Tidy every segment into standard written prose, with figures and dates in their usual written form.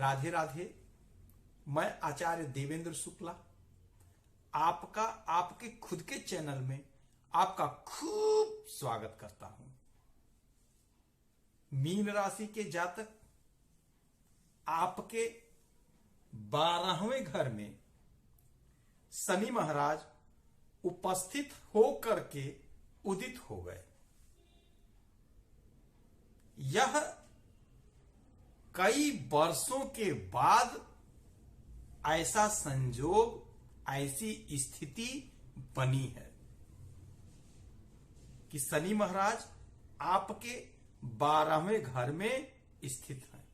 राधे राधे। मैं आचार्य देवेंद्र शुक्ला आपका आपके खुद के चैनल में आपका खूब स्वागत करता हूं। मीन राशि के जातक, आपके 12वें घर में शनि महाराज उपस्थित होकर के उदित हो गए। यह कई वर्षों के बाद ऐसा संजोग, ऐसी स्थिति बनी है कि शनि महाराज आपके 12वें घर में स्थित हैं।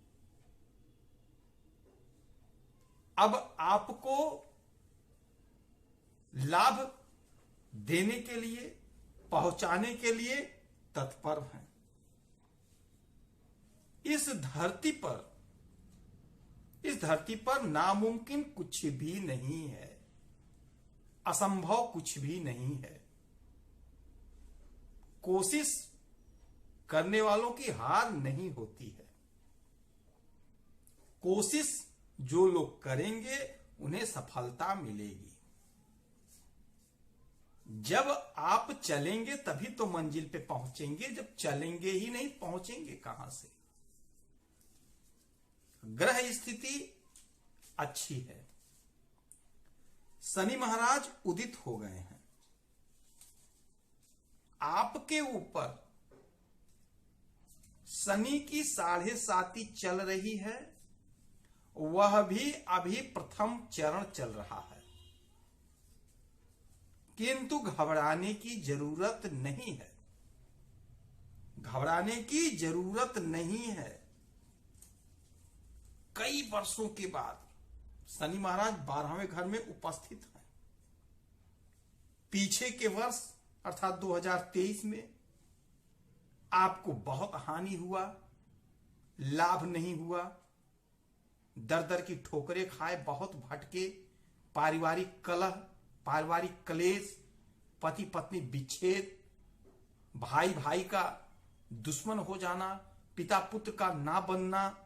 अब आपको लाभ देने के लिए, पहुंचाने के लिए तत्पर हैं। इस धरती पर नामुमकिन कुछ भी नहीं है, असंभव कुछ भी नहीं है। कोशिश करने वालों की हार नहीं होती है। कोशिश जो लोग करेंगे उन्हें सफलता मिलेगी। जब आप चलेंगे तभी तो मंजिल पे पहुंचेंगे, जब चलेंगे ही नहीं पहुंचेंगे कहां से। ग्रह स्थिति अच्छी है। शनि महाराज उदित हो गए हैं। आपके ऊपर शनि की 7.5 चल रही है, वह भी अभी प्रथम चरण चल रहा है। किंतु घबराने की जरूरत नहीं है, घबराने की जरूरत नहीं है। कई वर्षों के बाद शनि महाराज 12वें घर में उपस्थित हैं। पीछे के वर्ष अर्थात 2023 में आपको बहुत हानि हुआ, लाभ नहीं हुआ, दर दर की ठोकरें खाए, बहुत भटके, पारिवारिक कलह, पारिवारिक क्लेश, पति पत्नी विच्छेद, भाई भाई का दुश्मन हो जाना, पिता पुत्र का ना बनना,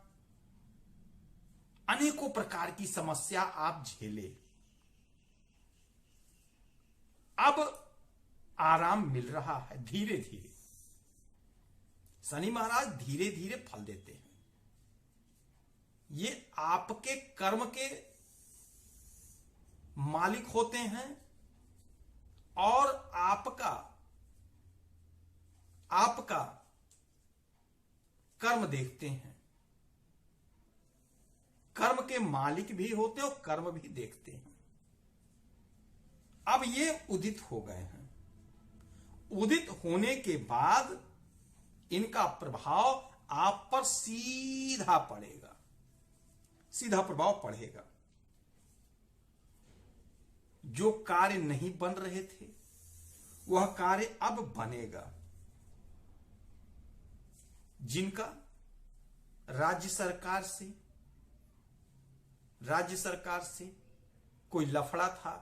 अनेकों प्रकार की समस्या आप झेले। अब आराम मिल रहा है धीरे धीरे। शनि महाराज धीरे धीरे फल देते हैं। ये आपके कर्म के मालिक होते हैं और आपका कर्म देखते हैं। कर्म के मालिक भी होते हैं और कर्म भी देखते हैं। अब ये उदित हो गए हैं। उदित होने के बाद इनका प्रभाव आप पर सीधा पड़ेगा, सीधा प्रभाव पड़ेगा। जो कार्य नहीं बन रहे थे वह कार्य अब बनेगा। जिनका राज्य सरकार से कोई लफड़ा था,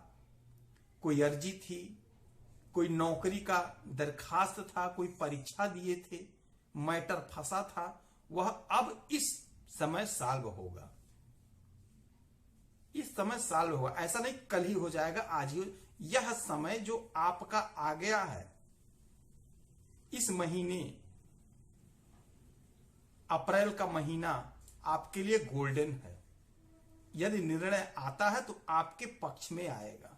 कोई अर्जी थी, कोई नौकरी का दरखास्त था, कोई परीक्षा दिए थे, मैटर फंसा था, वह अब इस समय सॉल्व होगा। इस समय सॉल्व होगा। ऐसा नहीं कल ही हो जाएगा, आज ही। यह समय जो आपका आ गया है, इस महीने अप्रैल का महीना आपके लिए गोल्डन है। यदि निर्णय आता है तो आपके पक्ष में आएगा।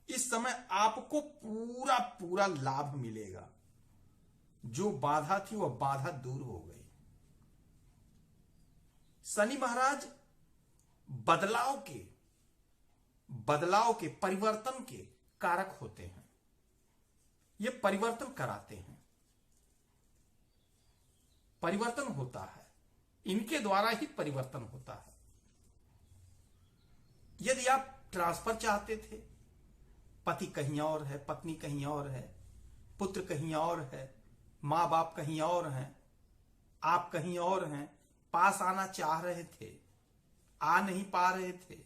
इस समय आपको पूरा पूरा लाभ मिलेगा। जो बाधा थी वह बाधा दूर हो गई। शनि महाराज बदलाव के परिवर्तन के कारक होते हैं। ये परिवर्तन कराते हैं। परिवर्तन होता है, इनके द्वारा ही परिवर्तन होता है। यदि आप ट्रांसफर चाहते थे, पति कहीं और है, पत्नी कहीं और है, पुत्र कहीं और है, मां बाप कहीं और हैं, आप कहीं और हैं, पास आना चाह रहे थे, आ नहीं पा रहे थे,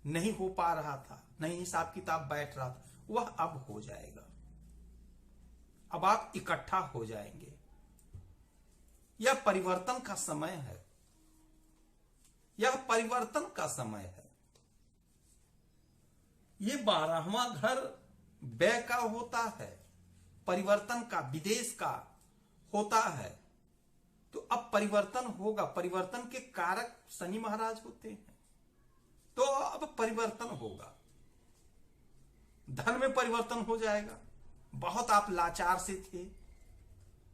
नहीं हो पा रहा था, नहीं हिसाब किताब बैठ रहा था, वह अब हो जाएगा। अब आप इकट्ठा हो जाएंगे। यह परिवर्तन का समय है। यह परिवर्तन का समय है। ये 12वां घर व्यय का होता है, परिवर्तन का, विदेश का होता है। तो अब परिवर्तन होगा, परिवर्तन के कारक शनि महाराज होते हैं, तो अब परिवर्तन होगा, धन में परिवर्तन हो जाएगा। बहुत आप लाचार से थे,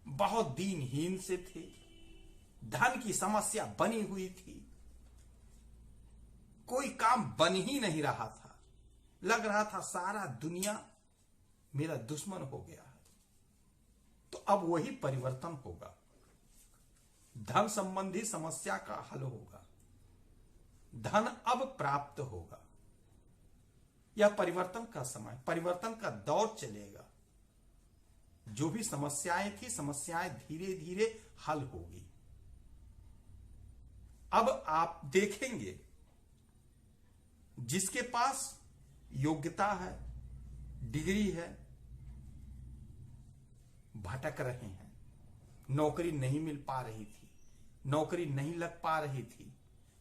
बहुत दीनहीन से थे, धन की समस्या बनी हुई थी, कोई काम बन ही नहीं रहा था, लग रहा था सारा दुनिया मेरा दुश्मन हो गया है। तो अब वही परिवर्तन होगा, धन संबंधी समस्या का हल होगा, धन अब प्राप्त होगा। यह परिवर्तन का समय, परिवर्तन का दौर चलेगा। जो भी समस्याएं थी, समस्याएं धीरे धीरे हल होगी। अब आप देखेंगे जिसके पास योग्यता है, डिग्री है, भटक रहे हैं, नौकरी नहीं मिल पा रही थी, नौकरी नहीं लग पा रही थी,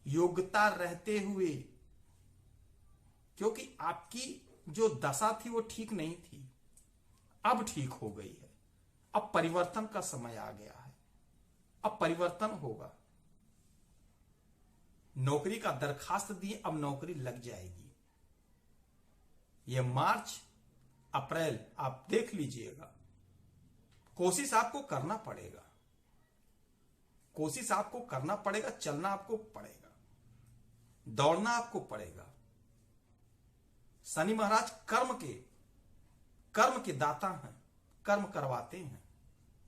योग्यता रहते हुए, क्योंकि आपकी जो दशा थी वो ठीक नहीं थी, अब ठीक हो गई है। अब परिवर्तन का समय आ गया है, अब परिवर्तन होगा। नौकरी का दरखास्त दिए, अब नौकरी लग जाएगी। ये मार्च अप्रैल आप देख लीजिएगा, कोशिश आपको करना पड़ेगा, कोशिश आपको करना पड़ेगा, चलना आपको पड़ेगा, दौड़ना आपको पड़ेगा। शनि महाराज कर्म के दाता हैं, कर्म करवाते हैं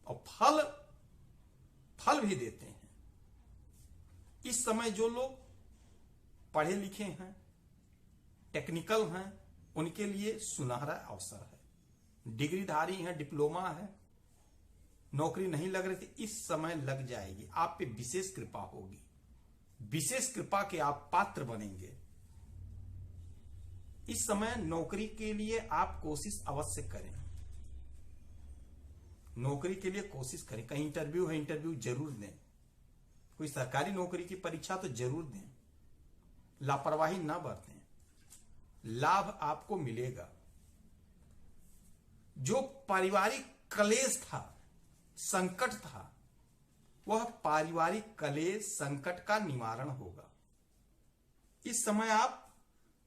और फल भी देते हैं। इस समय जो लोग पढ़े लिखे हैं, टेक्निकल हैं, उनके लिए सुनहरा अवसर है। डिग्रीधारी हैं, डिप्लोमा है, नौकरी नहीं लग रही थी, इस समय लग जाएगी। आप पे विशेष कृपा होगी, विशेष कृपा के आप पात्र बनेंगे। इस समय नौकरी के लिए आप कोशिश अवश्य करें, नौकरी के लिए कोशिश करें। कहीं इंटरव्यू है, इंटरव्यू जरूर दें, कोई सरकारी नौकरी की परीक्षा तो जरूर दें, लापरवाही ना बरतें, लाभ आपको मिलेगा। जो पारिवारिक क्लेश था, संकट था, वह पारिवारिक क्लेश संकट का निवारण होगा। इस समय आप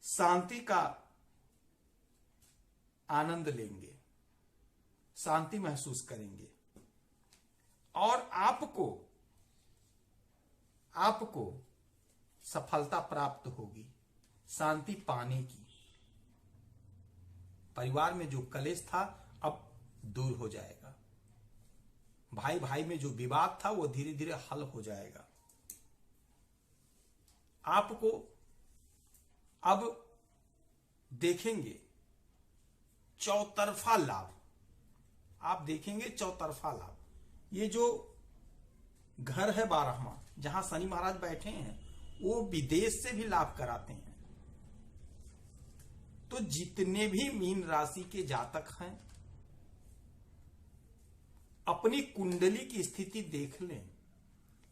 शांति का आनंद लेंगे, शांति महसूस करेंगे और आपको सफलता प्राप्त होगी, शांति पाने की। परिवार में जो कलेश था अब दूर हो जाएगा, भाई भाई में जो विवाद था वो धीरे धीरे हल हो जाएगा। आपको अब देखेंगे चौतरफा लाभ, आप देखेंगे चौतरफा लाभ। ये जो घर है 12वां, जहां शनि महाराज बैठे हैं, वो विदेश से भी लाभ कराते हैं। तो जितने भी मीन राशि के जातक हैं, अपनी कुंडली की स्थिति देख लें।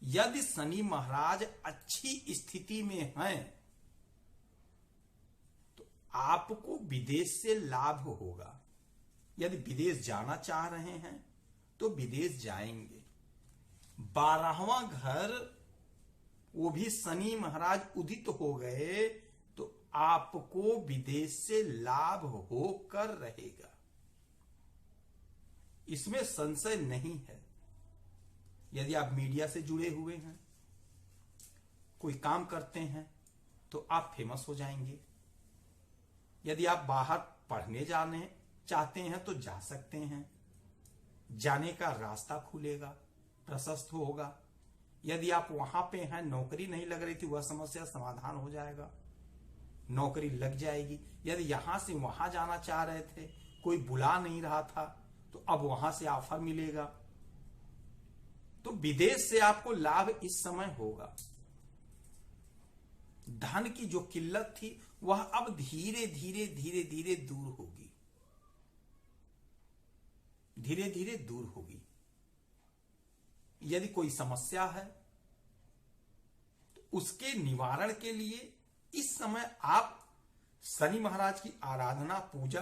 यदि शनि महाराज अच्छी स्थिति में हैं तो आपको विदेश से लाभ होगा। यदि विदेश जाना चाह रहे हैं तो विदेश जाएंगे। 12वां घर, वो भी शनि महाराज उदित हो गए तो आपको विदेश से लाभ होकर रहेगा, इसमें संशय नहीं है। यदि आप मीडिया से जुड़े हुए हैं, कोई काम करते हैं, तो आप फेमस हो जाएंगे। यदि आप बाहर पढ़ने जाने चाहते हैं तो जा सकते हैं, जाने का रास्ता खुलेगा, प्रशस्त होगा। यदि आप वहां पे हैं, नौकरी नहीं लग रही थी, वह समस्या समाधान हो जाएगा, नौकरी लग जाएगी। यदि यहां से वहां जाना चाह रहे थे, कोई बुला नहीं रहा था, तो अब वहां से ऑफर मिलेगा। तो विदेश से आपको लाभ इस समय होगा। धन की जो किल्लत थी वह अब धीरे धीरे धीरे धीरे दूर होगी, धीरे धीरे दूर होगी। यदि कोई समस्या है तो उसके निवारण के लिए इस समय आप शनि महाराज की आराधना पूजा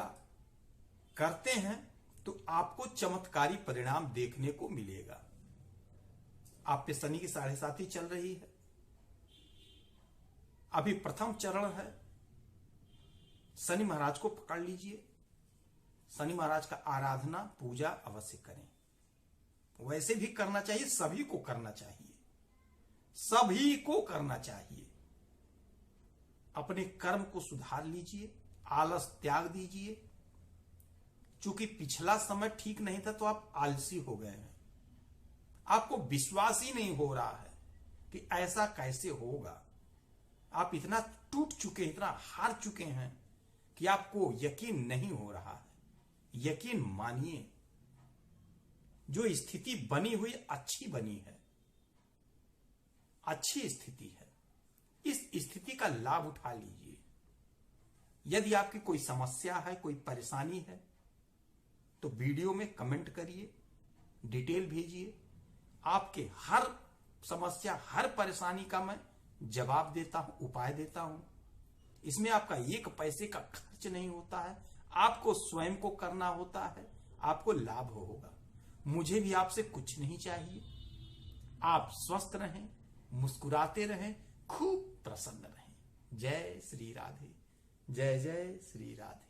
करते हैं तो आपको चमत्कारी परिणाम देखने को मिलेगा। आप पे शनि की 7.5 चल रही है, अभी प्रथम चरण है। शनि महाराज को पकड़ लीजिए, शनि महाराज का आराधना पूजा अवश्य करें। वैसे भी करना चाहिए, सभी को करना चाहिए, सभी को करना चाहिए। अपने कर्म को सुधार लीजिए, आलस त्याग दीजिए। चूंकि पिछला समय ठीक नहीं था तो आप आलसी हो गए हैं, आपको विश्वास ही नहीं हो रहा है कि ऐसा कैसे होगा। आप इतना टूट चुके हैं, इतना हार चुके हैं कि आपको यकीन नहीं हो रहा है। यकीन मानिए, जो स्थिति बनी हुई अच्छी बनी है, अच्छी स्थिति है। इस स्थिति का लाभ उठा लीजिए। यदि आपकी कोई समस्या है, कोई परेशानी है, तो वीडियो में कमेंट करिए, डिटेल भेजिए। आपके हर समस्या, हर परेशानी का मैं जवाब देता हूं, उपाय देता हूं। इसमें आपका 1 पैसे का खर्च नहीं होता है, आपको स्वयं को करना होता है, आपको लाभ होगा। मुझे भी आपसे कुछ नहीं चाहिए। आप स्वस्थ रहें, मुस्कुराते रहें, खूब प्रसन्न रहें। जय श्री राधे, जय जय श्री राधे।